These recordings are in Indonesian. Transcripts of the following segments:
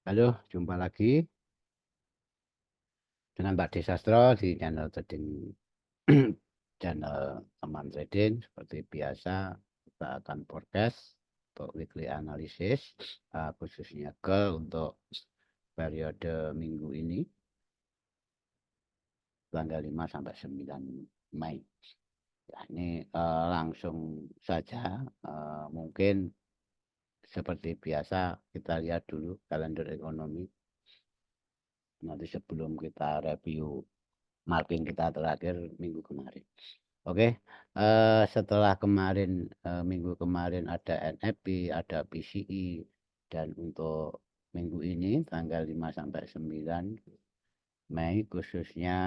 Halo, jumpa lagi dengan Pak Desastro di channel trading channel Aman Trading. Seperti biasa, kita akan forecast untuk weekly analysis, khususnya untuk periode minggu ini, tanggal 5 sampai 9 Mei. Ya, ini langsung saja, mungkin seperti biasa kita lihat dulu kalender ekonomi. Nanti sebelum kita review marking kita terakhir minggu kemarin. Oke, setelah kemarin minggu kemarin ada NFP, ada PCI, dan untuk minggu ini tanggal 5 sampai 9 Mei khususnya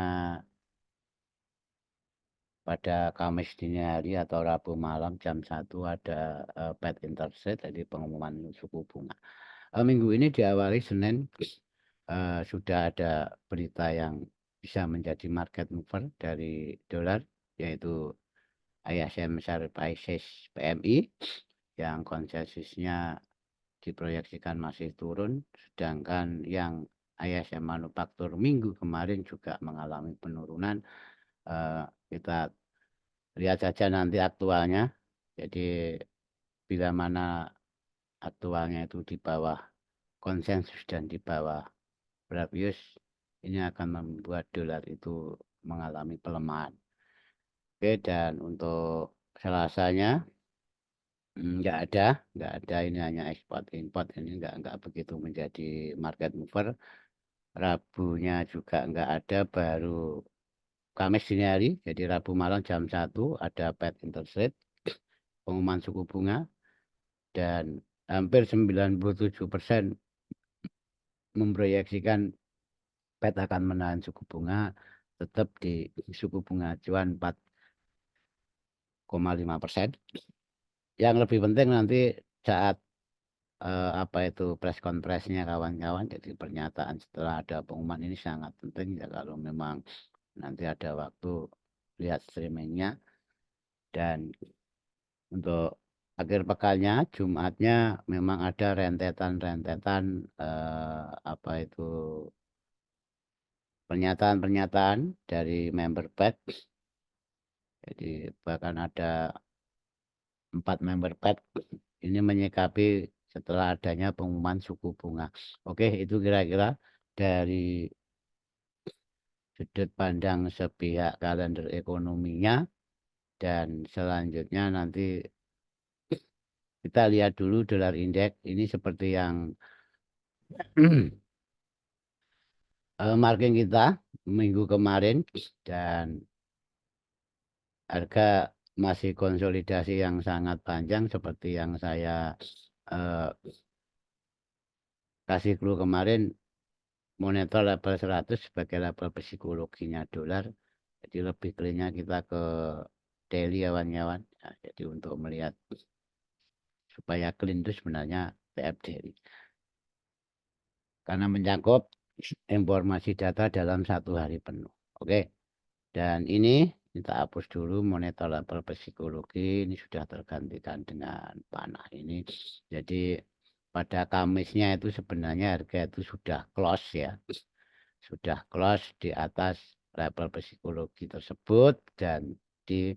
pada Kamis dini hari atau Rabu malam jam 1 ada Fed interest rate, jadi pengumuman suku bunga. Minggu ini diawali Senin sudah ada berita yang bisa menjadi market mover dari dolar, yaitu ISM Services PMI yang konsensusnya diproyeksikan masih turun, sedangkan yang ISM manufaktur minggu kemarin juga mengalami penurunan. Kita lihat saja nanti aktualnya. Jadi bila mana aktualnya itu di bawah konsensus dan di bawah previous, ini akan membuat dolar itu mengalami pelemahan. Oke, dan untuk Selasanya nggak ada, ini hanya ekspor import, ini nggak begitu menjadi market mover. Rabunya juga nggak ada, baru Kamis dini hari, jadi Rabu malam jam 1 ada Fed interest rate, pengumuman suku bunga, dan hampir 97% memproyeksikan Fed akan menahan suku bunga tetap di suku bunga acuan 4,5%. Yang lebih penting nanti saat apa itu press conference-nya kawan-kawan, jadi pernyataan setelah ada pengumuman ini sangat penting ya, kalau memang nanti ada waktu lihat streamingnya. Dan untuk akhir pekannya Jumatnya memang ada rentetan-rentetan apa itu pernyataan-pernyataan dari member Fed. Jadi bahkan ada 4 member Fed ini menyikapi setelah adanya pengumuman suku bunga. Oke, itu kira-kira dari sudut pandang sepihak kalender ekonominya. Dan selanjutnya nanti kita lihat dulu dolar indeks ini seperti yang marking kita minggu kemarin, dan harga masih konsolidasi yang sangat panjang seperti yang saya eh, kasih clue kemarin. Monitor level 100 sebagai level psikologinya dolar, jadi lebih clearnya kita ke daily kawan-kawan ya, jadi untuk melihat supaya clean itu sebenarnya TF daily karena menyangkut informasi data dalam 1 hari penuh. Oke, dan ini kita hapus dulu monitor level psikologi, ini sudah tergantikan dengan panah ini. Jadi pada Kamisnya itu sebenarnya harga itu sudah close ya, sudah close di atas level psikologi tersebut dan di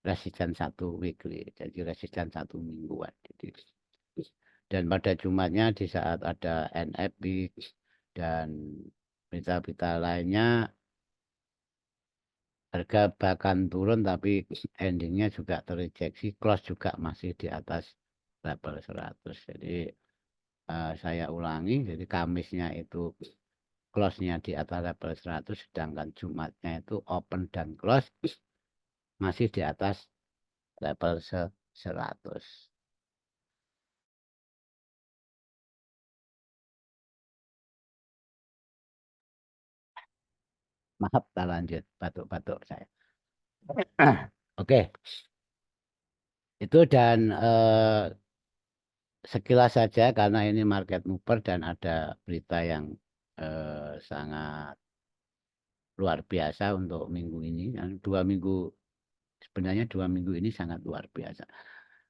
resisten 1 weekly, jadi resisten 1 mingguan. Jadi, dan pada Jumatnya di saat ada NFP dan berita-berita lainnya, harga bahkan turun tapi endingnya juga terrejeksi, close juga masih di atas level 100. Jadi saya ulangi, jadi Kamisnya itu close-nya di atas level 100, sedangkan Jumatnya itu open dan close masih di atas level 100. Maaf, kita lanjut, batuk-batuk saya. Oke, itu dan sekilas saja karena ini market mover dan ada berita yang sangat luar biasa untuk minggu ini. Yang 2 minggu, sebenarnya 2 minggu ini sangat luar biasa.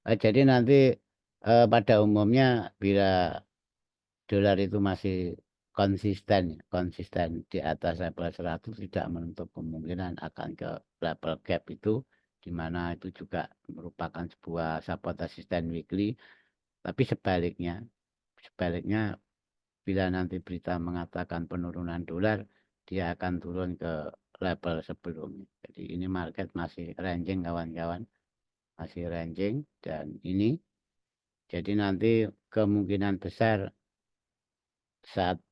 Jadi nanti pada umumnya bila dolar itu masih konsisten di atas level 100, tidak menutup kemungkinan akan ke level gap itu, di mana itu juga merupakan sebuah support resistance weekly. Tapi sebaliknya bila nanti berita mengatakan penurunan dolar, dia akan turun ke level sebelumnya. Jadi ini market masih ranging kawan-kawan, masih ranging, dan ini jadi nanti kemungkinan besar saat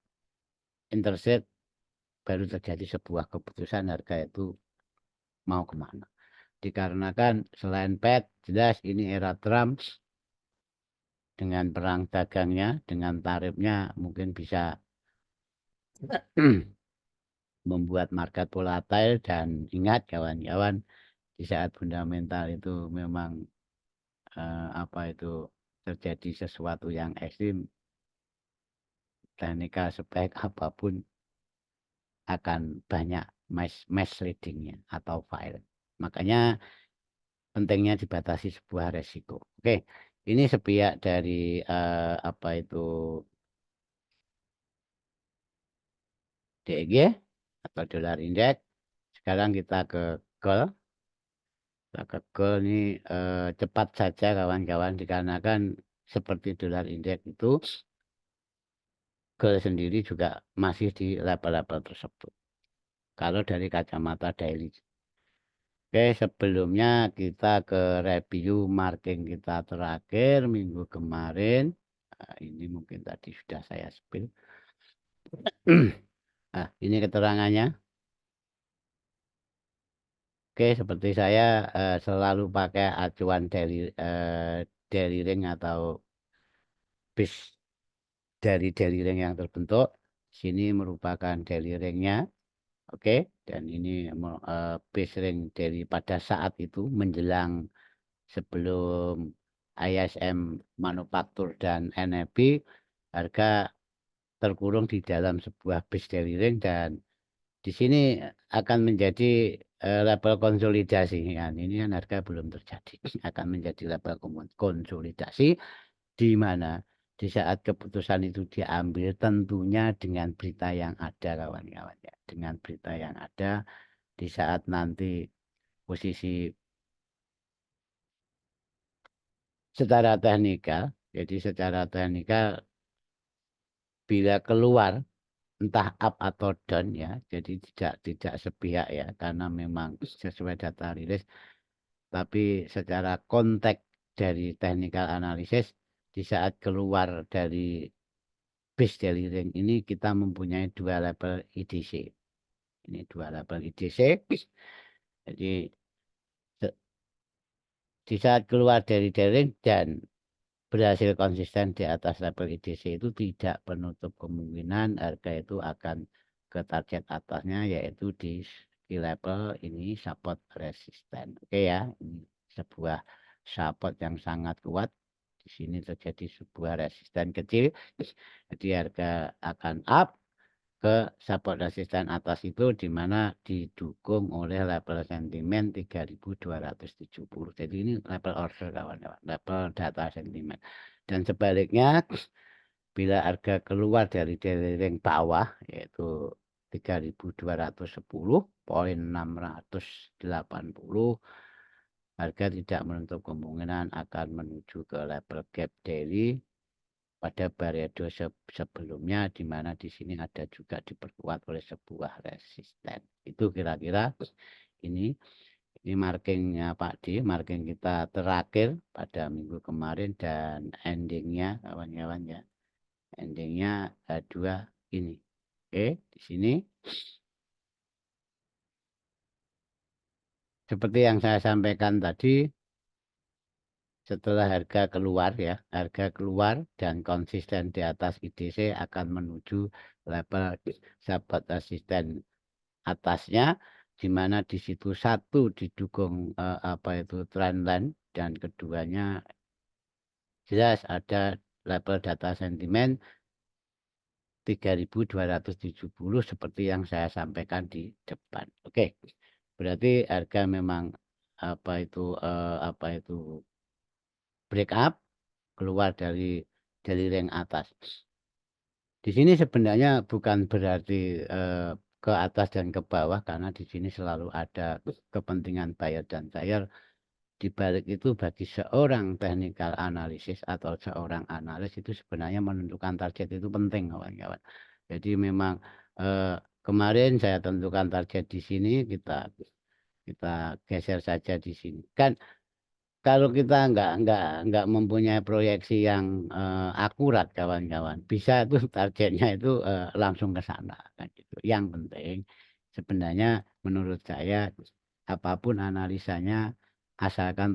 intercept baru terjadi sebuah keputusan harga itu mau kemana. Dikarenakan selain Fed, jelas ini era Trump dengan perang dagangnya, dengan tarifnya mungkin bisa membuat market volatile. Dan ingat kawan-kawan, di saat fundamental itu memang apa itu terjadi sesuatu yang ekstrim, teknikal sebaik apapun akan banyak misleadingnya atau file. Makanya pentingnya dibatasi sebuah resiko. Oke, ini sepihak dari apa itu DEG atau dolar indeks. Sekarang kita ke gold. Kita ke gold ini cepat saja kawan-kawan, dikarenakan seperti dolar indeks itu, gold sendiri juga masih di level-level tersebut. Kalau dari kacamata daily. Oke, sebelumnya kita ke review marking kita terakhir minggu kemarin. Nah, ini mungkin tadi sudah saya spill. Nah, ini keterangannya. Oke, seperti saya selalu pakai acuan daily ring atau base dari daily ring yang terbentuk. Sini merupakan daily ringnya. Oke, dan ini base ring dari pada saat itu menjelang sebelum ISM manufaktur dan NFP, harga terkurung di dalam sebuah base daily ring, dan di sini akan menjadi level konsolidasi. Kan ini kan harga belum terjadi, akan menjadi level konsolidasi, di mana di saat keputusan itu diambil tentunya dengan berita yang ada kawan-kawan ya, dengan berita yang ada di saat nanti posisi secara teknikal. Jadi secara teknikal bila keluar entah up atau down ya, jadi tidak sepihak ya, karena memang sesuai data rilis. Tapi secara konteks dari technical analysis, di saat keluar dari base daily range ini kita mempunyai dua level IDC. Ini dua level IDC. Jadi di saat keluar dari daily range dan berhasil konsisten di atas level IDC, itu tidak penutup kemungkinan harga itu akan ke target atasnya, yaitu di level ini support resisten. Oke ya, ini sebuah support yang sangat kuat. Di sini terjadi sebuah resisten kecil, jadi harga akan up ke support resisten atas itu, di mana didukung oleh level sentimen 3270. Jadi ini level order kawan-kawan, level data sentimen. Dan sebaliknya, bila harga keluar dari daily range bawah, yaitu 3210,680, harga tidak menutup kemungkinan akan menuju ke level gap daily pada periode sebelumnya, di mana di sini ada juga diperkuat oleh sebuah resisten. Itu kira-kira ini markingnya Pak D, marking kita terakhir pada minggu kemarin, dan endingnya kawan-kawan ya, endingnya dua ini. Oke, di sini seperti yang saya sampaikan tadi, setelah harga keluar ya, harga keluar dan konsisten di atas IDC, akan menuju level support resisten atasnya, di mana di situ satu didukung apa itu trendline, dan keduanya jelas ada level data sentimen 3270 seperti yang saya sampaikan di depan. Oke, berarti harga memang apa itu break up, keluar dari range atas. Di sini sebenarnya bukan berarti ke atas dan ke bawah karena di sini selalu ada kepentingan buyer dan seller. Di balik itu bagi seorang technical analysis atau seorang analis itu sebenarnya menentukan target itu penting kawan-kawan. Jadi memang kemarin saya tentukan target di sini, kita geser saja di sini. Kan kalau kita nggak mempunyai proyeksi yang akurat kawan-kawan, bisa itu targetnya itu langsung ke sana kan gitu. Yang penting sebenarnya menurut saya apapun analisanya asalkan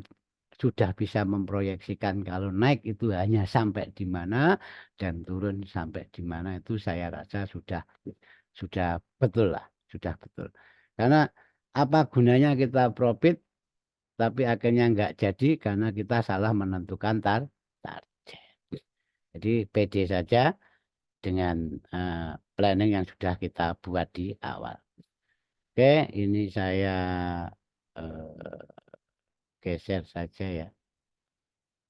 sudah bisa memproyeksikan kalau naik itu hanya sampai di mana dan turun sampai di mana itu saya rasa sudah betul lah, sudah betul. Karena apa gunanya kita profit tapi akhirnya nggak jadi karena kita salah menentukan target. Jadi PD saja dengan planning yang sudah kita buat di awal. Oke, ini saya eh, geser saja ya.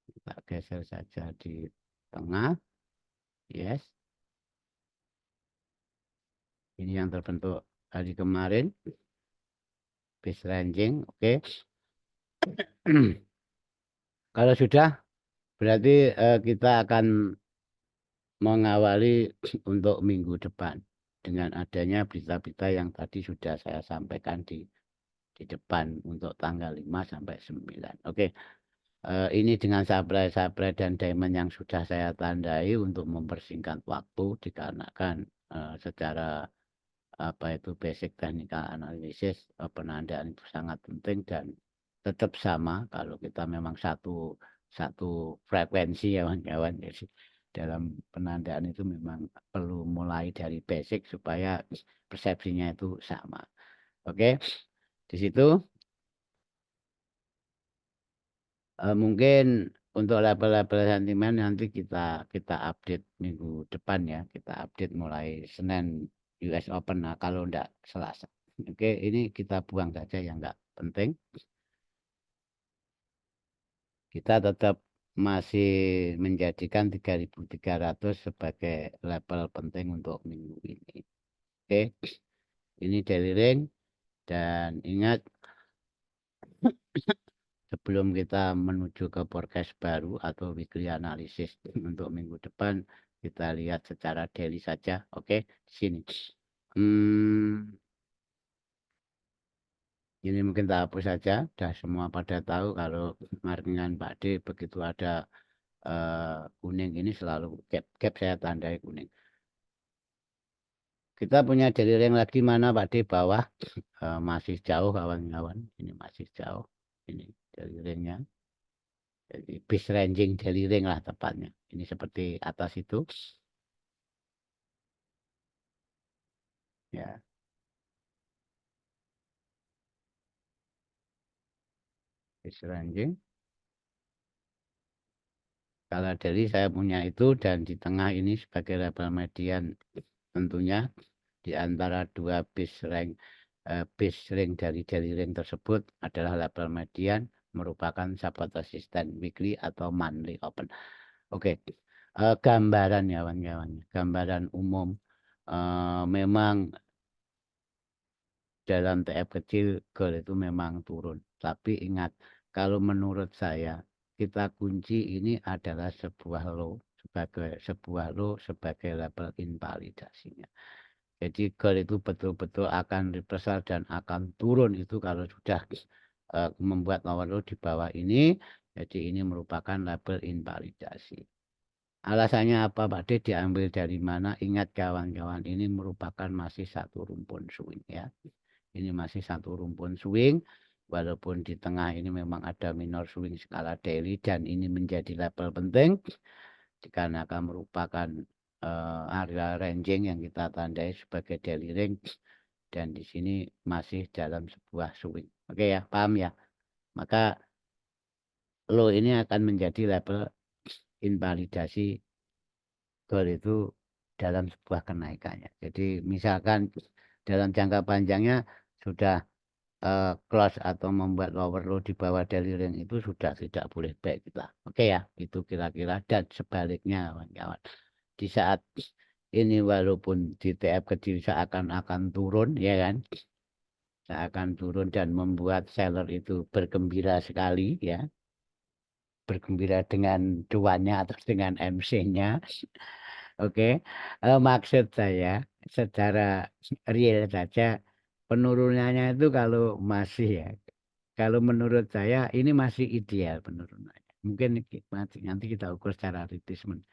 Kita geser saja di tengah. Yes, ini yang terbentuk hari kemarin. Base ranging, oke. Kalau sudah, berarti kita akan mengawali untuk minggu depan dengan adanya berita-berita yang tadi sudah saya sampaikan di depan untuk tanggal 5 sampai 9. Oke. Ini dengan supply dan diamond yang sudah saya tandai untuk mempersingkat waktu dikarenakan secara apa itu basic technical analysis penandaan itu sangat penting dan tetap sama kalau kita memang satu satu frekuensi ya kawan-kawan. Jadi dalam penandaan itu memang perlu mulai dari basic supaya persepsinya itu sama. Oke, di situ mungkin untuk label-label sentimen nanti kita update minggu depan ya. Kita update mulai Senin US Open. Nah, kalau enggak Selasa. Oke, ini kita buang saja yang enggak penting. Kita tetap masih menjadikan 3.300 sebagai level penting untuk minggu ini. Oke, ini daily range dan ingat sebelum kita menuju ke forecast baru atau weekly analysis untuk minggu depan, kita lihat secara daily saja. Oke, di sini. Hmm, ini mungkin tak hapus saja. Sudah semua pada tahu kalau markingan Pak D begitu ada kuning ini selalu gap saya tandai kuning. Kita punya daily range lagi mana Pak D bawah masih jauh kawan-kawan. Ini masih jauh. Ini daily range-nya. Jadi base ranging daily range lah tepatnya. Ini seperti atas itu. Ya, base ranging. Kalau dari saya punya itu dan di tengah ini sebagai level median tentunya di antara dua base rank dari daily rank tersebut adalah level median merupakan support resistance weekly atau monthly open. Oke, gambaran ya kawan-kawan, gambaran umum memang dalam TF kecil gold itu memang turun. Tapi ingat, kalau menurut saya kita kunci ini adalah sebuah low sebagai level invalidasinya. Jadi gold itu betul-betul akan reversal dan akan turun itu kalau sudah membuat lower low di bawah ini. Jadi ini merupakan level invalidasi. Alasannya apa Pak D? Diambil dari mana? Ingat kawan-kawan ini merupakan masih satu rumpun swing ya. Ini masih satu rumpun swing. Walaupun di tengah ini memang ada minor swing skala daily dan ini menjadi level penting dikarenakan merupakan area ranging yang kita tandai sebagai daily range dan di sini masih dalam sebuah swing. Oke ya, paham ya? Maka low ini akan menjadi level invalidasi gold itu dalam sebuah kenaikannya. Jadi misalkan dalam jangka panjangnya sudah close atau membuat lower low di bawah daily range itu sudah tidak boleh baik kita. Oke ya, itu kira-kira dan sebaliknya kawan-kawan. Di saat ini walaupun di TF kecil seakan-akan turun, ya kan? Seakan turun dan membuat seller itu bergembira sekali, ya. Bergembira dengan cuannya atau dengan MC-nya. Oke, maksud saya secara real saja penurunannya itu kalau masih ya, kalau menurut saya ini masih ideal penurunannya. Mungkin nanti kita ukur secara retracement.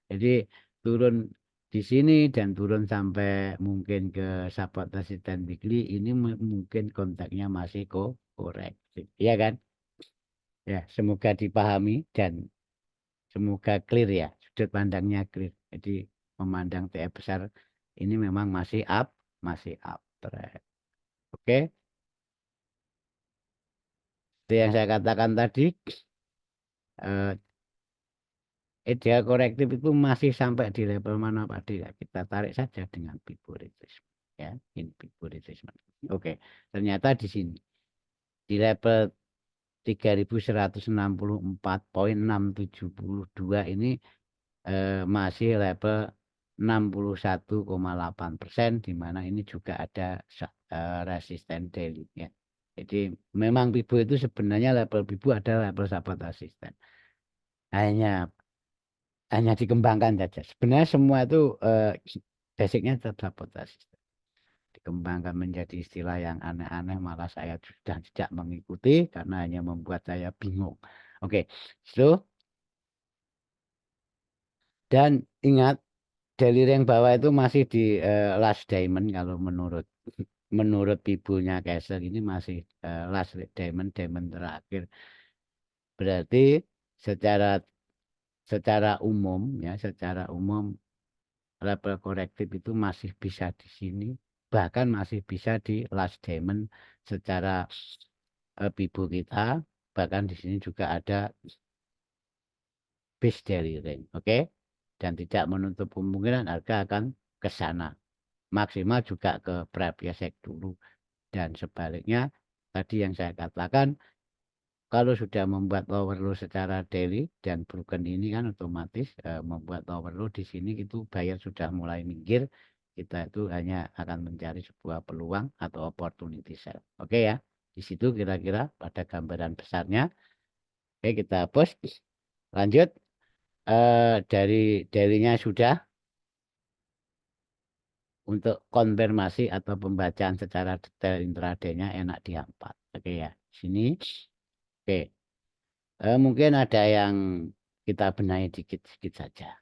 Jadi turun di sini dan turun sampai mungkin ke support resistance weekly ini mungkin kontaknya masih korektif, ya kan? Ya, semoga dipahami dan semoga clear ya, sudut pandangnya clear. Jadi memandang TF besar ini memang masih up trend. Oke, itu yang saya katakan tadi. eh, Ideal korektif itu masih sampai di level mana Pak Adi? Ya, kita tarik saja dengan Bibo retracement. Ya, ini Bibo retracement. Oke, ternyata di sini di level 3164,672 ini masih level 61,8%, di mana ini juga ada resisten daily ya. Jadi memang Bibo itu sebenarnya level Bibo adalah level support resisten. Hanya dikembangkan saja. Sebenarnya semua itu basicnya tetap support resisten. Dikembangkan menjadi istilah yang aneh-aneh, malah saya sudah tidak mengikuti karena hanya membuat saya bingung. Oke, so dan ingat daily rank bawah itu masih di last diamond kalau menurut Bibunya Kaiser ini masih last diamond terakhir. Berarti secara secara umum ya, secara umum level korektif itu masih bisa di sini, bahkan masih bisa di last diamond secara Bibu kita, bahkan di sini juga ada base daily range, oke? Dan tidak menutup kemungkinan harga akan ke sana, maksimal juga ke previous high dulu. Dan sebaliknya tadi yang saya katakan, kalau sudah membuat lower low secara daily dan broken ini kan otomatis membuat lower low di sini itu buyer sudah mulai minggir, kita itu hanya akan mencari sebuah peluang atau opportunity sell. Oke ya, di situ kira-kira pada gambaran besarnya. Oke, kita post lanjut. Dari dailynya sudah. Untuk konfirmasi atau pembacaan secara detail intraday-nya enak di A4. Oke ya, sini. Oke. Mungkin ada yang kita benahi dikit-dikit saja.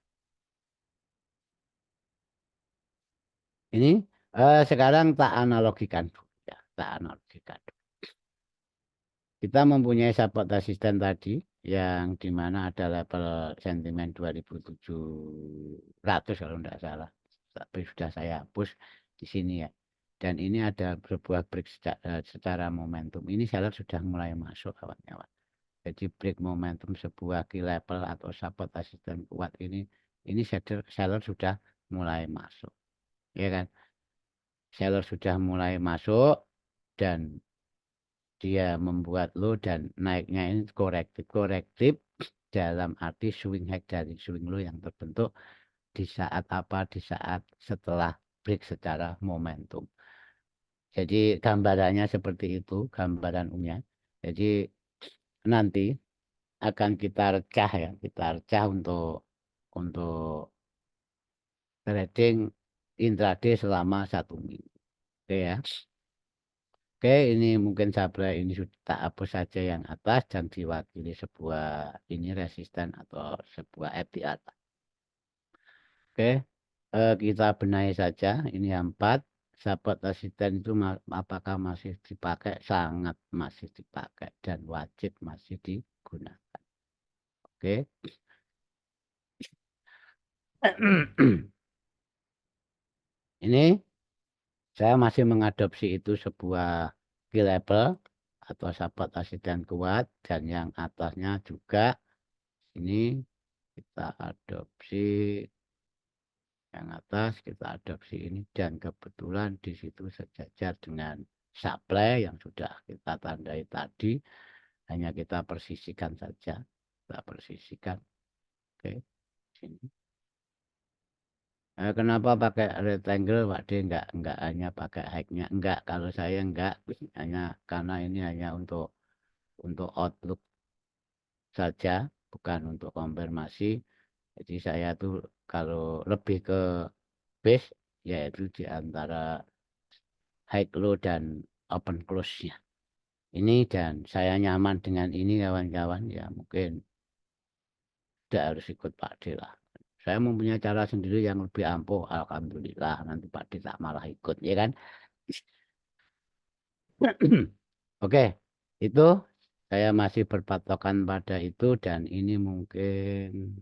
Ini sekarang tak analogikan dulu ya, tak analogikan. Kita mempunyai support resisten tadi yang dimana ada level sentimen 2700 kalau tidak salah. Tapi sudah saya hapus di sini ya. Dan ini ada sebuah break secara momentum. Ini seller sudah mulai masuk kawan-kawan. Jadi break momentum sebuah key level atau support resisten kuat ini seller sudah mulai masuk, ya kan? Seller sudah mulai masuk dan dia membuat low dan naiknya ini korektif dalam arti swing high dari swing low yang terbentuk di saat apa? Di saat setelah break secara momentum. Jadi gambarannya seperti itu, gambaran umumnya. Jadi nanti akan kita recah ya, kita recah untuk trading intraday selama 1 minggu. Oke ya. Oke, ini mungkin sabar ini sudah tak hapus saja yang atas dan diwakili sebuah ini resisten atau sebuah FTR. Oke, kita benahi saja ini 4 support resisten itu apakah masih dipakai? Sangat masih dipakai dan wajib masih digunakan. Oke. Ini saya masih mengadopsi itu sebuah key level atau support resisten kuat dan yang atasnya juga ini kita adopsi yang atas, kita adopsi ini dan kebetulan di situ sejajar dengan supply yang sudah kita tandai tadi, hanya kita persisikan saja, kita persisikan. Oke, sini. Kenapa pakai rectangle Pak D? Enggak hanya pakai high-nya. Enggak, kalau saya enggak. Hanya karena ini hanya untuk outlook saja, bukan untuk konfirmasi. Jadi saya tuh kalau lebih ke base, yaitu di antara high low dan open close-nya. Ini dan saya nyaman dengan ini kawan-kawan, ya mungkin tidak harus ikut Pak D lah. Saya mempunyai cara sendiri yang lebih ampuh, alhamdulillah. Nanti Pak D tak malah ikut, ya kan? Oke, itu saya masih berpatokan pada itu dan ini mungkin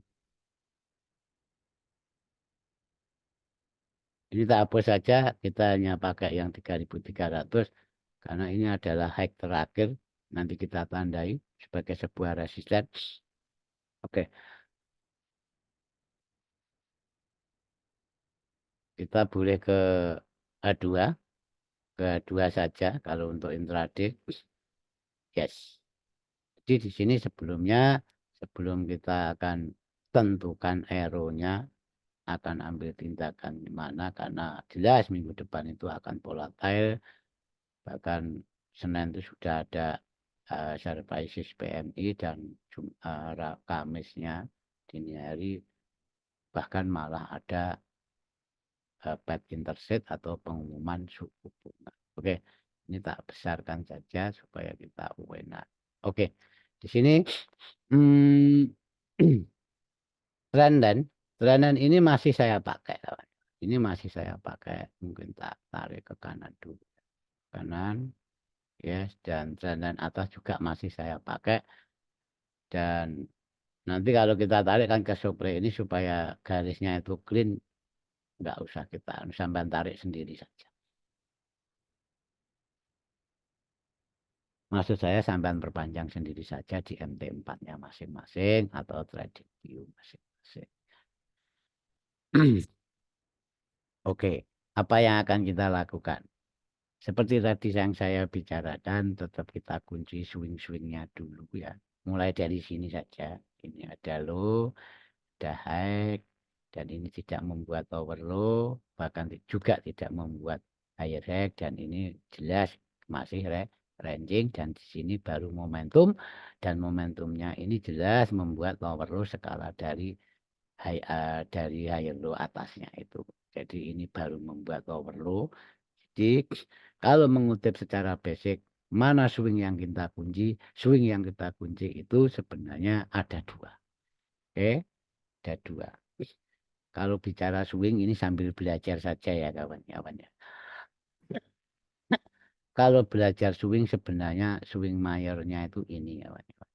ini tak hapus saja, kita hanya pakai yang 3.300 karena ini adalah high terakhir. Nanti kita tandai sebagai sebuah resisten. Oke, kita boleh ke A2, ke A2 saja kalau untuk intraday. Yes. Jadi di sini sebelum kita akan tentukan arrow-nya, akan ambil tindakan di mana karena jelas minggu depan itu akan volatile, bahkan Senin itu sudah ada surprises PMI dan Kamisnya dini hari bahkan malah ada Fed intercept atau pengumuman suku bunga. Oke, ini tak besarkan saja supaya kita enak. Oke, di sini hmm, trend ini masih saya pakai, kawan. Ini masih saya pakai. Mungkin tak tarik ke kanan dulu. Kanan, yes, dan trend atas juga masih saya pakai. Dan nanti kalau kita tarik kan ke supply ini supaya garisnya itu clean, nggak usah kita sampai tarik sendiri saja. Maksud saya sampai perpanjang sendiri saja di MT4-nya masing-masing atau trading view masing-masing. Oke, apa yang akan kita lakukan? Seperti tadi yang saya bicarakan, tetap kita kunci swing-swingnya dulu ya. Mulai dari sini saja. Ini ada low, ada high, dan ini tidak membuat overlow, bahkan juga tidak membuat higher high, dan ini jelas masih ranging, dan di sini baru momentum, dan momentumnya ini jelas membuat overlow skala dari higher low atasnya itu. Jadi ini baru membuat overlow. Jadi kalau mengutip secara basic, mana swing yang kita kunci? Swing yang kita kunci itu sebenarnya ada dua. Oke, ada dua. Kalau bicara swing ini sambil belajar saja ya kawan-kawan ya. Kalau belajar swing sebenarnya swing mayornya itu ini kawan-kawan.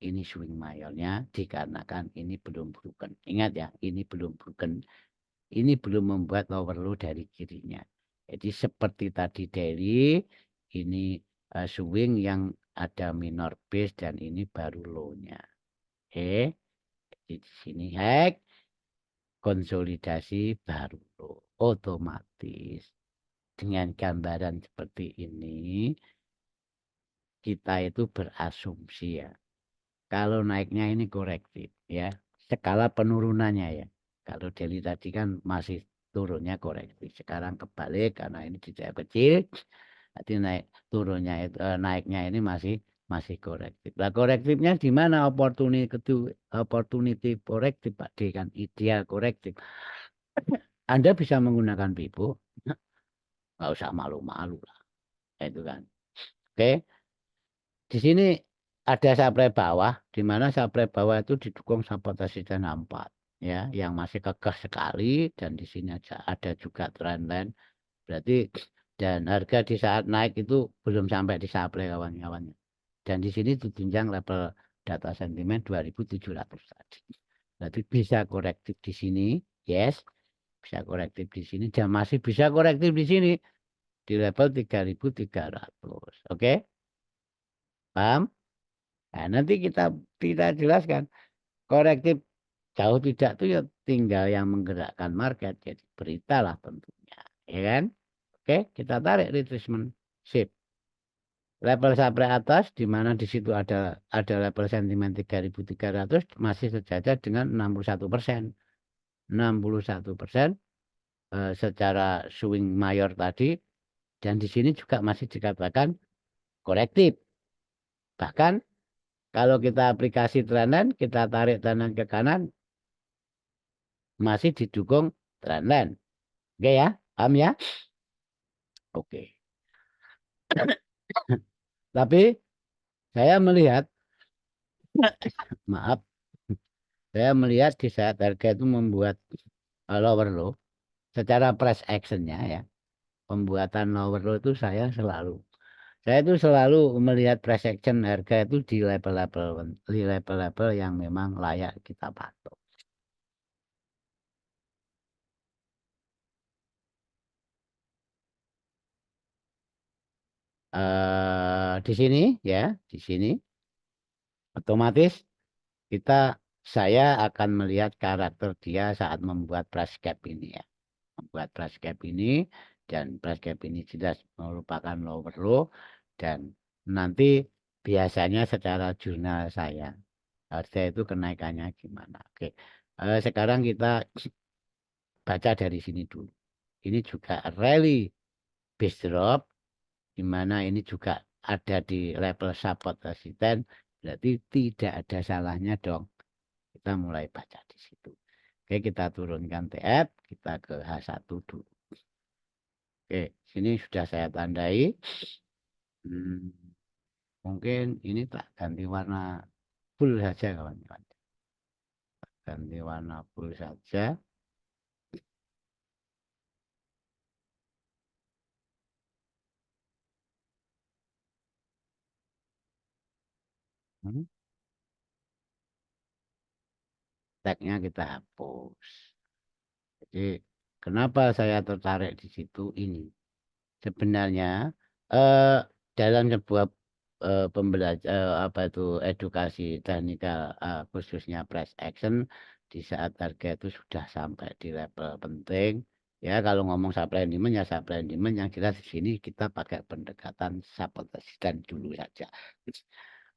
Ini swing mayornya dikarenakan ini belum broken. Ingat ya, ini belum broken. Ini belum membuat overload dari kirinya. Jadi seperti tadi daily, ini swing yang ada minor base dan ini baru low-nya. Oke, di sini hack, konsolidasi baru low. Otomatis dengan gambaran seperti ini, kita itu berasumsi ya. Kalau naiknya ini korektif ya. Skala penurunannya ya. Kalau daily tadi kan masih turunnya korektif. Sekarang kebalik karena ini tidak kecil. Nanti naiknya ini masih korektif. Nah, korektifnya di mana opportunity korektif Pak D kan ideal korektif. Anda bisa menggunakan Bibo, nggak usah malu-malu lah. Itu kan. Oke. Di sini ada supply bawah, di mana supply bawah itu didukung sabotase dan 4 ya, yang masih kekeh sekali, dan di sini ada juga trendline. Berarti dan harga di saat naik itu belum sampai di supply kawan-kawannya. Dan di sini ditunjang level data sentimen 2.700 tadi. Berarti bisa korektif di sini, yes, bisa korektif di sini dan masih bisa korektif di sini di level 3.300. Oke? Paham? Nah, nanti kita jelaskan korektif jauh tidak tuh ya tinggal yang menggerakkan market jadi beritalah tentunya, ya kan? Oke, kita tarik retracement sip. Level supply atas di mana di situ ada level sentimen 3.300 masih sejajar dengan 61%. 61%. secara swing mayor tadi, dan di sini juga masih dikatakan korektif. Bahkan kalau kita aplikasi trendline, kita tarik trendline ke kanan, masih didukung trendline. Oke ya, paham ya? Oke. Tapi saya melihat, maaf, saya melihat di saat harga itu membuat lower low, secara price actionnya ya, pembuatan lower low itu saya itu selalu melihat price action harga itu di level-level yang memang layak kita pantau. Di sini ya, di sini otomatis saya akan melihat karakter dia saat membuat price cap ini ya. Membuat price cap ini, dan price cap ini jelas merupakan lower low, dan nanti biasanya secara jurnal saya harga itu kenaikannya gimana. Oke. Sekarang kita baca dari sini dulu. Ini juga rally base drop, di mana ini juga ada di level support resisten, berarti tidak ada salahnya dong kita mulai baca di situ. Oke, kita turunkan TF, kita ke H1 dulu. Oke, sini sudah saya tandai. Mungkin ini tak ganti warna full saja kawan-kawan. Ganti warna full saja. Hmm, Tagnya kita hapus. Jadi kenapa saya tertarik di situ ini? Sebenarnya eh, dalam sebuah pembelajaran apa itu edukasi teknikal, khususnya price action, di saat harga itu sudah sampai di level penting ya, kalau ngomong supply and demand ya supply and demand, yang jelas di sini kita pakai pendekatan support resistance dulu saja.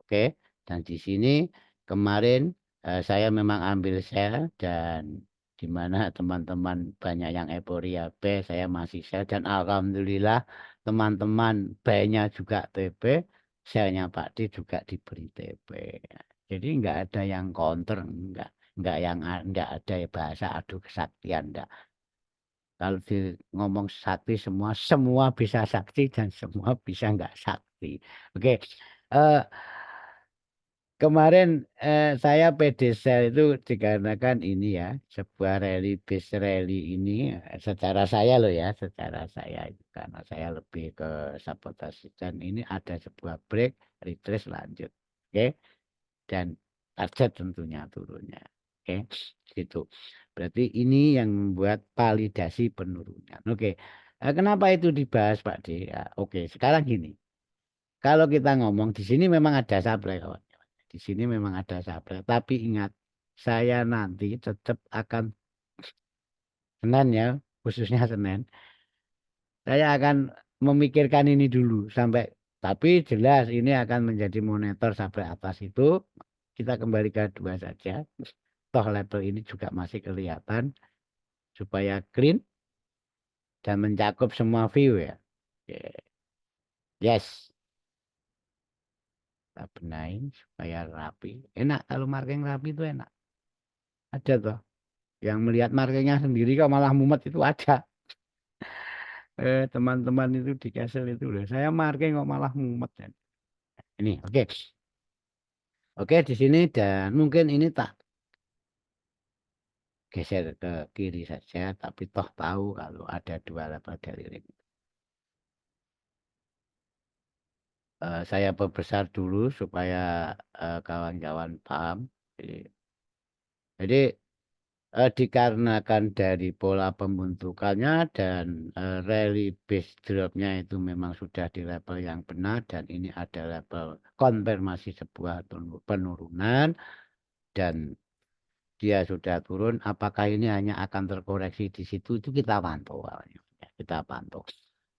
Oke, dan di sini kemarin saya memang ambil share, dan di mana teman-teman banyak yang euforia B, saya masih share, dan alhamdulillah teman-teman B-nya juga TP, share-nya Pak D juga diberi TP. Jadi nggak ada yang counter, nggak ada bahasa adu kesaktian, enggak. Kalau di ngomong sakti, semua bisa sakti dan semua bisa nggak sakti. Oke. eh, Kemarin saya PD Sel itu dikarenakan ini ya, sebuah rally base rally ini, secara saya loh ya, secara saya itu karena saya lebih ke sabotase, dan ini ada sebuah break, retrace, lanjut. Oke, dan target tentunya turunnya. Oke, gitu. Berarti ini yang membuat validasi penurunan. Oke. Kenapa itu dibahas Pak D? Ya, oke, sekarang gini. Kalau kita ngomong di sini memang ada supply kawan. Di sini memang ada supply. Tapi ingat, saya nanti tetap akan Senin ya, khususnya Senin. Saya akan memikirkan ini dulu sampai, tapi jelas ini akan menjadi monitor sampai atas itu. Kita kembali ke dua saja. Toh level ini juga masih kelihatan, supaya clean dan mencakup semua view ya. Oke. Yes, kita benahin supaya rapi. Enak kalau marking rapi itu enak. Ada toh. Yang melihat marketnya sendiri kok malah mumet itu ada. Teman-teman itu di Castle itu loh. Saya market kok malah mumet ya. Ini oke. Oke, di sini, dan mungkin ini tak geser ke kiri saja, tapi toh tahu kalau ada dua level dari ring. Saya perbesar dulu supaya kawan-kawan paham. Jadi, dikarenakan dari pola pembentukannya dan rally base dropnya itu memang sudah di level yang benar, dan ini ada level konfirmasi sebuah penurunan, dan dia sudah turun, apakah ini hanya akan terkoreksi di situ, itu kita pantau awalnya. Kita pantau.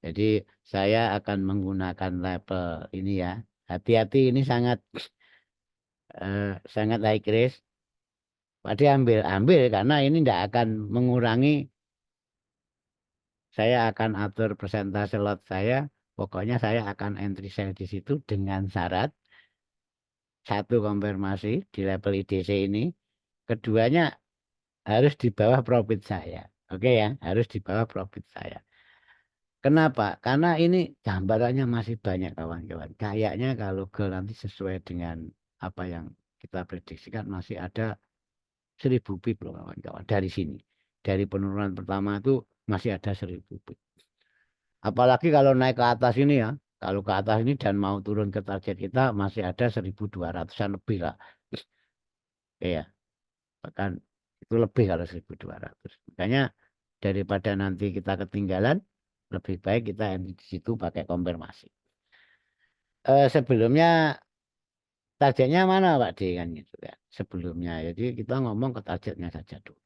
Jadi saya akan menggunakan level ini ya, hati-hati, ini sangat sangat high risk. Pasti ambil ambil karena ini tidak akan mengurangi saya akan atur persentase lot saya. Pokoknya saya akan entry sell di situ dengan syarat satu konfirmasi di level IDC ini. Keduanya harus di bawah profit saya. Oke ya, harus di bawah profit saya. Kenapa? Karena ini gambarannya masih banyak kawan-kawan. Kayaknya kalau gold nanti sesuai dengan apa yang kita prediksikan masih ada 1000 pip loh kawan-kawan dari sini. Dari penurunan pertama itu masih ada 1000 pip. Apalagi kalau naik ke atas ini ya. Kalau ke atas ini dan mau turun ke target kita masih ada 1200-an lebih lah. Iya, bahkan itu lebih kalau 1200. Makanya daripada nanti kita ketinggalan, lebih baik kita di situ pakai konfirmasi. Sebelumnya targetnya mana Pak D kan gitu ya. Sebelumnya jadi kita ngomong ke targetnya saja dulu.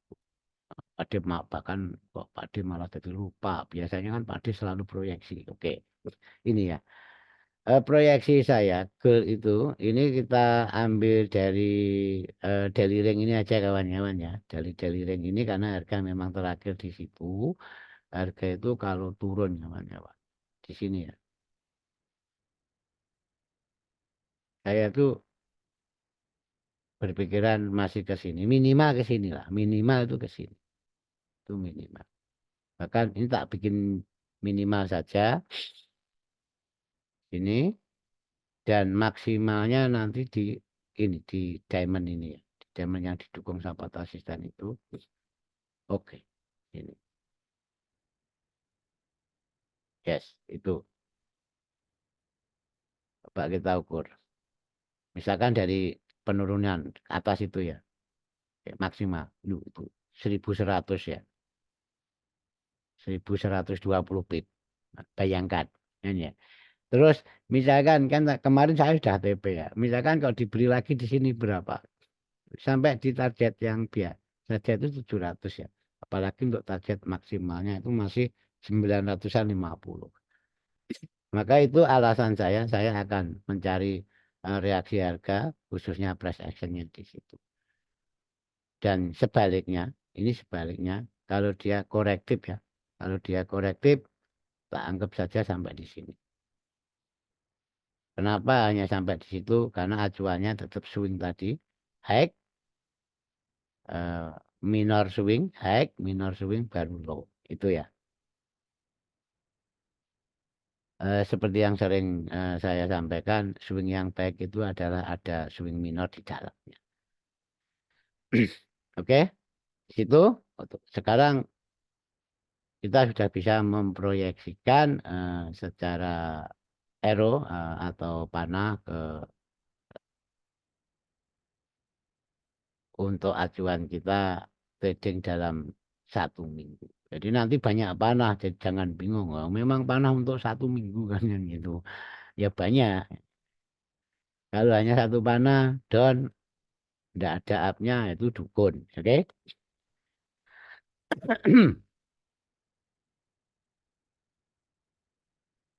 Pak D bahkan kok Pak D malah jadi lupa. Biasanya kan Pak D selalu proyeksi. Oke, ini ya. Proyeksi saya goal itu ini kita ambil dari daily rank ini aja kawan-kawan ya. Dari daily rank ini karena harga memang terakhir di situ. Harga itu kalau turun kawan-kawan di sini ya. Saya tuh berpikiran masih ke sini, minimal ke sini lah, minimal itu ke sini, itu minimal. Bahkan ini tak bikin minimal saja ini dan maksimalnya nanti di ini di diamond ini ya, di diamond yang didukung sama asisten itu. Oke, ini yes itu coba kita ukur. Misalkan dari penurunan ke atas itu ya, maksimal itu 1100 ya, 1120 pip. Bayangkan, ini ya. Terus misalkan kan kemarin saya sudah TP ya. Misalkan kalau dibeli lagi di sini berapa? Sampai di target yang biasa saja itu 700 ya. Apalagi untuk target maksimalnya itu masih 950. Maka itu alasan saya akan mencari reaksi harga khususnya price actionnya di situ. Dan sebaliknya, ini sebaliknya kalau dia korektif ya. Kalau dia korektif, tak anggap saja sampai di sini. Kenapa hanya sampai di situ? Karena acuannya tetap swing tadi. High, eh, minor swing, high, minor swing, baru low. Itu ya. Seperti yang sering saya sampaikan, swing yang baik itu adalah ada swing minor di dalamnya. Oke, di situ. Sekarang kita sudah bisa memproyeksikan secara arrow atau panah untuk acuan kita trading dalam 1 minggu. Jadi nanti banyak panah, jadi jangan bingung. Oh, memang panah untuk 1 minggu kan yang gitu. Ya banyak. Kalau hanya satu panah, down, tidak ada upnya, itu dukun. Oke?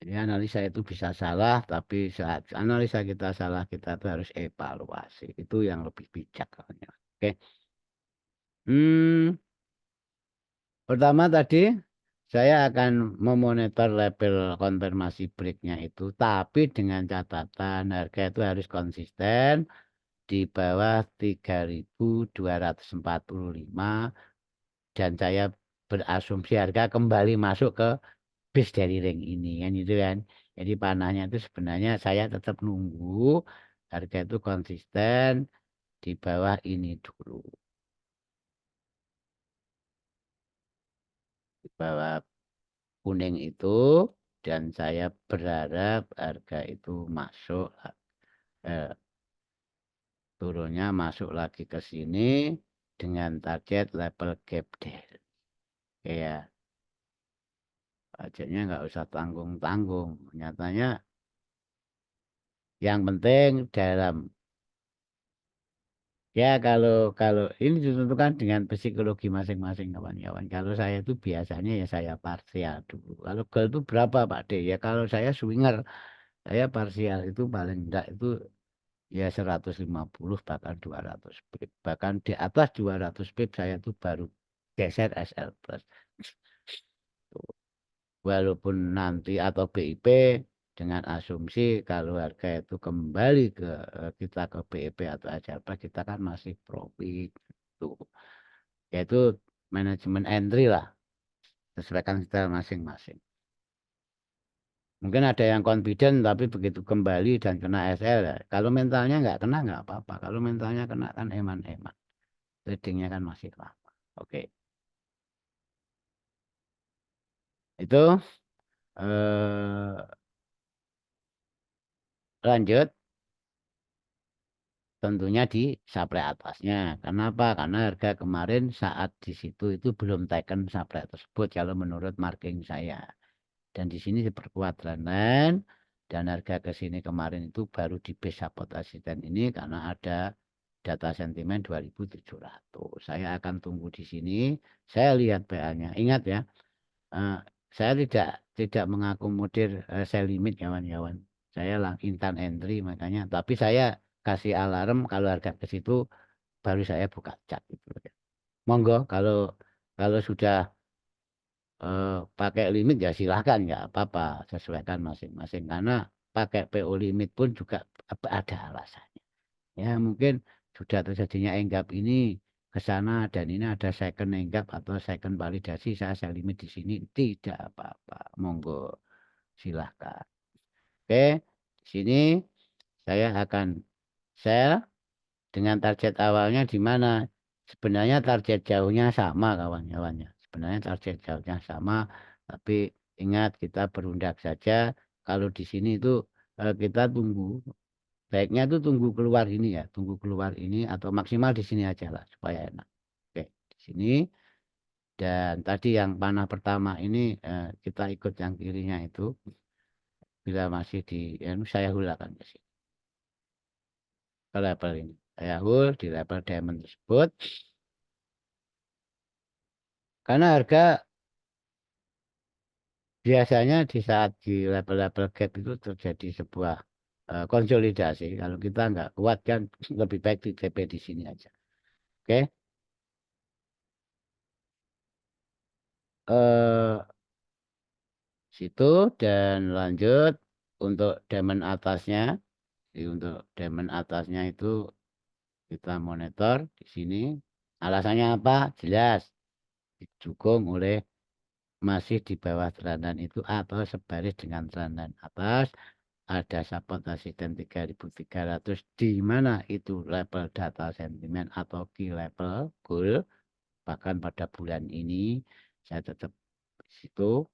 Jadi analisa itu bisa salah, tapi saat analisa kita salah, kita tuh harus evaluasi. Itu yang lebih bijak. Oke? Hmm, pertama tadi saya akan memonitor level konfirmasi breaknya itu, tapi dengan catatan harga itu harus konsisten di bawah 3245 dan saya berasumsi harga kembali masuk ke base dari ring ini kan itu kan. Jadi panahnya itu sebenarnya saya tetap nunggu harga itu konsisten di bawah ini dulu, di bawah kuning itu dan saya berharap harga itu masuk eh, turunnya masuk lagi ke sini dengan target level gap down. Ya, budgetnya nggak usah tanggung-tanggung. Nyatanya yang penting dalam ya kalau kalau ini ditentukan dengan psikologi masing-masing kawan-kawan. Kalau saya itu biasanya ya saya parsial dulu. Kalau goal itu berapa Pak D? Ya kalau saya swinger, saya parsial itu paling enggak itu ya 150 bahkan 200 pip. Bahkan di atas 200 pip saya tuh baru geser SL plus. Tuh. walaupun nanti atau BIP dengan asumsi kalau harga itu kembali ke kita ke BIP atau HRP kita kan masih profit tuh, yaitu manajemen entry lah, sesuaikan style masing-masing. Mungkin ada yang confident tapi begitu kembali dan kena SL ya. Kalau mentalnya nggak kena nggak apa-apa. Kalau mentalnya kena kan eman-eman. Tradingnya kan masih lama. Oke, itu lanjut tentunya di supply atasnya. Kenapa? Karena harga kemarin saat di situ itu belum taken supply tersebut kalau menurut marking saya. Dan di sini diperkuat trendline dan harga ke sini kemarin itu baru di base support asisten ini karena ada data sentimen 2700. Saya akan tunggu di sini. Saya lihat PA-nya. Ingat ya, eh, saya tidak mengakomodir sell limit kawan-kawan. Saya lang instant entry makanya. Tapi saya kasih alarm kalau harga ke situ baru saya buka cat gitu. Monggo kalau kalau sudah pakai limit ya silahkan nggak apa-apa, sesuaikan masing-masing karena pakai PO limit pun juga ada alasannya ya, mungkin sudah terjadinya enggap ini ke sana dan ini ada second enggap atau second validasi, saya limit di sini tidak apa-apa, monggo silahkan. Oke, di sini saya akan sell dengan target awalnya di mana. Sebenarnya target jauhnya sama kawan-kawannya. Sebenarnya target jauhnya sama, tapi ingat kita berundak saja. Kalau di sini itu kita tunggu, baiknya itu tunggu keluar ini ya, tunggu keluar ini atau maksimal di sini aja lah supaya enak. Oke, di sini dan tadi yang panah pertama ini kita ikut yang kirinya itu bila masih di saya hulakan ke sini ke level ini. Saya hold di level diamond tersebut karena harga biasanya di saat di level-level gap itu terjadi sebuah konsolidasi. Kalau kita nggak kuat kan lebih baik di TP di sini aja. Oke. Eh situ dan lanjut untuk diamond atasnya. Jadi untuk diamond atasnya itu kita monitor di sini. Alasannya apa? Jelas didukung oleh masih di bawah trendan itu atau sebaris dengan trendan atas. Ada support asisten 3300 di mana itu level data sentimen atau key level goal, bahkan pada bulan ini saya tetap di situ,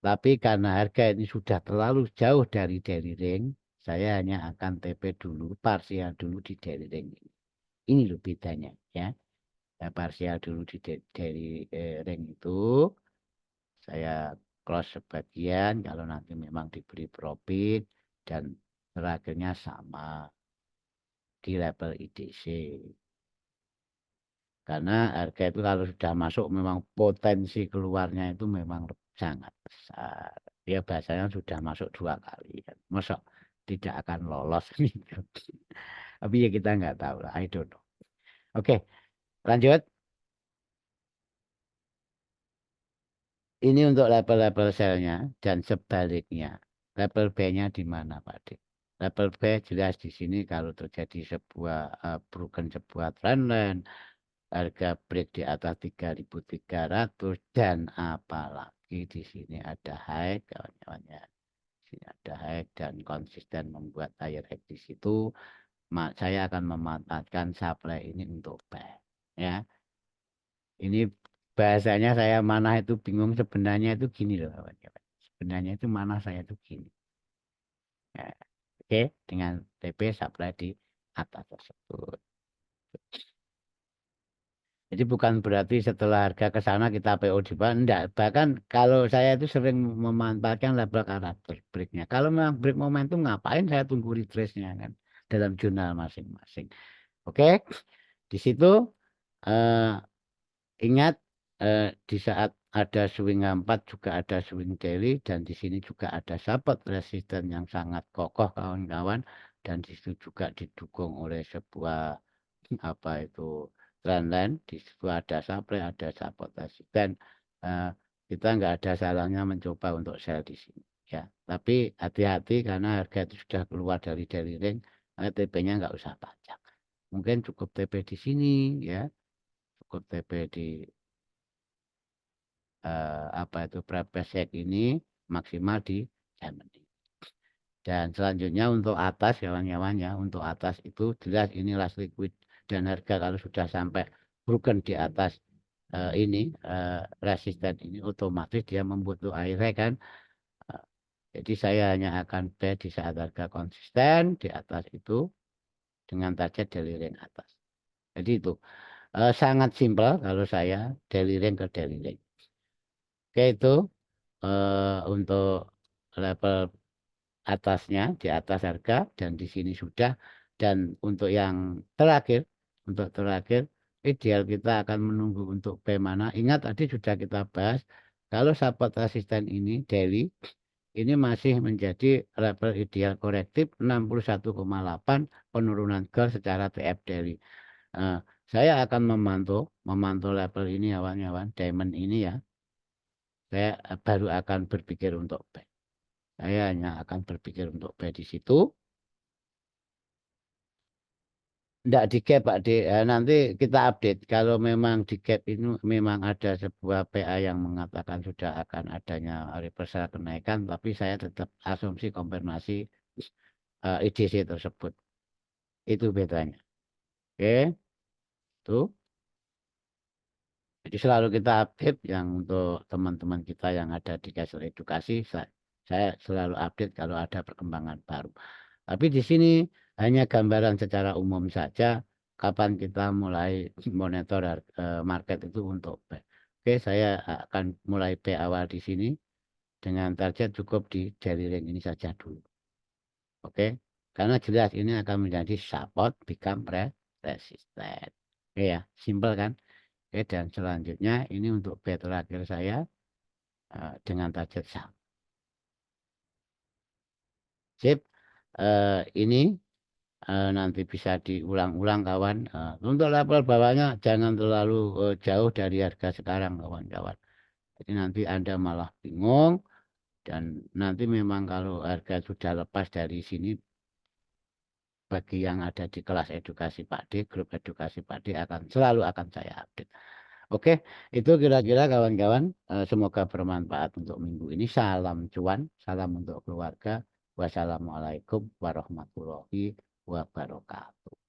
tapi karena harga ini sudah terlalu jauh dari daily range saya hanya akan TP dulu parsial dulu di daily range ini loh bedanya ya. Ya parsial dulu di daily range itu saya close sebagian kalau nanti memang diberi profit dan terakhirnya sama di level IDC. Karena harga itu kalau sudah masuk memang potensi keluarnya itu memang sangat besar. Ya bahasanya sudah masuk 2 kali. Masuk tidak akan lolos. Tapi ya kita nggak tahu lah. I don't know. Oke, lanjut. Ini untuk level-level selnya dan sebaliknya. Level B-nya di mana, Pak Dik? Level B jelas di sini kalau terjadi sebuah broken sebuah trendline, harga break di atas 3.300 dan apalagi di sini ada high kawan-kawannya. Di sini ada high dan konsisten membuat higher high di situ, saya akan memanfaatkan supply ini untuk buy. Ya, ini bahasanya saya mana itu bingung sebenarnya itu gini loh kawan-kawan. Sebenarnya itu mana saya itu gini. Ya, oke, dengan TP supply di atas tersebut. Jadi bukan berarti setelah harga ke sana kita PO di bawah. Enggak. Bahkan kalau saya itu sering memanfaatkan level karakter breaknya. Kalau memang break momentum ngapain saya tunggu retrace-nya kan dalam jurnal masing-masing. Oke, di situ eh, ingat di saat ada swing 4 juga ada swing daily dan di sini juga ada support resisten yang sangat kokoh kawan-kawan dan di situ juga didukung oleh sebuah apa itu trendline, di situ ada supply ada support resisten. kita nggak ada salahnya mencoba untuk sell di sini ya. Tapi hati-hati karena harga itu sudah keluar dari daily range, TP-nya nggak usah panjang. Mungkin cukup TP di sini ya, cukup TP di apa itu Prepesek ini maksimal di jam ini. Dan selanjutnya untuk atas kawan-kawan ya, untuk atas itu jelas ini last liquid dan harga kalau sudah sampai broken di atas ini resisten ini otomatis dia membutuhkan airnya kan. Eh, jadi saya hanya akan buy di saat harga konsisten di atas itu dengan target daily range atas. Jadi itu sangat simpel kalau saya daily range ke daily range. Oke itu untuk level atasnya di atas harga dan di sini sudah, dan untuk yang terakhir ideal kita akan menunggu untuk P mana. Ingat tadi sudah kita bahas kalau support resisten ini daily ini masih menjadi level ideal korektif 61,8 penurunan girl secara TF daily. Eh, saya akan memantau level ini awan-awan diamond ini ya. Saya baru akan berpikir untuk buy. Saya hanya akan berpikir untuk buy di situ. Enggak di cap Pak D. Nanti kita update. Kalau memang di cap ini memang ada sebuah PA yang mengatakan sudah akan adanya reversal kenaikan, tapi saya tetap asumsi konfirmasi IDC tersebut. Itu bedanya. Oke, tuh. Jadi selalu kita update yang untuk teman-teman kita yang ada di Castle Edukasi, saya selalu update kalau ada perkembangan baru. Tapi di sini hanya gambaran secara umum saja kapan kita mulai monitor market itu untuk buy. Oke, saya akan mulai buy awal di sini dengan target cukup di daily range ini saja dulu. Oke, karena jelas ini akan menjadi support become resistant. Oke ya, simple kan? Oke, dan selanjutnya ini untuk buy terakhir saya dengan target sama. Sip, ini nanti bisa diulang-ulang kawan. Untuk level bawahnya jangan terlalu jauh dari harga sekarang kawan-kawan. Jadi nanti Anda malah bingung dan nanti memang kalau harga sudah lepas dari sini bagi yang ada di kelas edukasi Pak D, grup edukasi Pak D selalu akan saya update. Oke, itu kira-kira kawan-kawan. Semoga bermanfaat untuk minggu ini. Salam cuan, salam untuk keluarga. Wassalamualaikum warahmatullahi wabarakatuh.